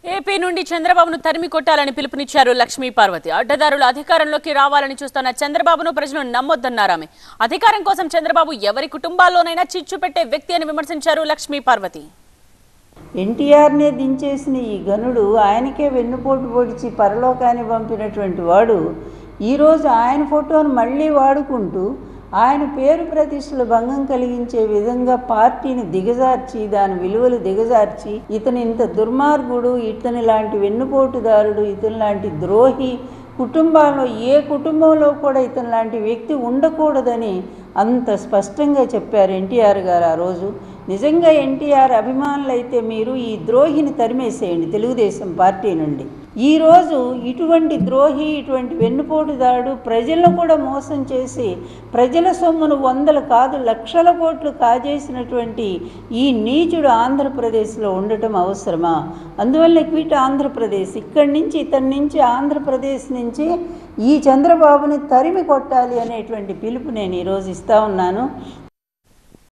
AP నుండి చంద్రబాబును తరిమి కొట్టాలని పిలుపునిచ్చారు లక్ష్మీ పార్వతి. అడ్డదారులు అధికారంలోకి రావాలని చూస్తున్న చంద్రబాబును ప్రజలు నమ్మొద్దన్నారామె. అధికారం కోసం చంద్రబాబు ఎవరి కుటుంబాల్లోనైనా చిచ్చు పెట్టే వ్యక్తి అని విమర్శించారు లక్ష్మీ పార్వతి. ఎన్టీఆర్నే దించేసిన ఈ గనుడు ఆయనకే వెన్నుపోటు పొడిచి పరలోకాన్ని పంపినటువంటి వాడు ఈరోజు ఆయన ఫోటోను మళ్ళీ వాడుకుంటూ ఆయన పేరు ప్రతిష్టలు భంగం కలిగించే విధంగా పార్టీని దిగజార్చి దాని విలువలు దిగజార్చి ఇతను ఇంత దుర్మార్గుడు, ఇతని లాంటి వెన్నుపోటుదారుడు, ఇతని లాంటి ద్రోహి కుటుంబాల్లో ఏ కుటుంబంలో కూడా ఇతని లాంటి వ్యక్తి ఉండకూడదని అంత స్పష్టంగా చెప్పారు ఎన్టీఆర్ గారు ఆ రోజు. నిజంగా ఎన్టీఆర్ అభిమానులు అయితే మీరు ఈ ద్రోహిని తరిమేసేయండి తెలుగుదేశం పార్టీ నుండి. ఈరోజు ఇటువంటి ద్రోహి, ఇటువంటి వెన్నుపోటుదారుడు ప్రజలను కూడా మోసం చేసి ప్రజల సొమ్మును వందలు కాదు లక్షల కోట్లు కాజేసినటువంటి ఈ నీచుడు ఆంధ్రప్రదేశ్లో ఉండటం అవసరమా? అందువల్ల క్విట్ ఆంధ్రప్రదేశ్, ఇక్కడి నుంచి ఇతని నుంచి ఆంధ్రప్రదేశ్ నుంచి ఈ చంద్రబాబుని తరిమి కొట్టాలి అనేటువంటి పిలుపు నేను ఈరోజు ఇస్తా ఉన్నాను.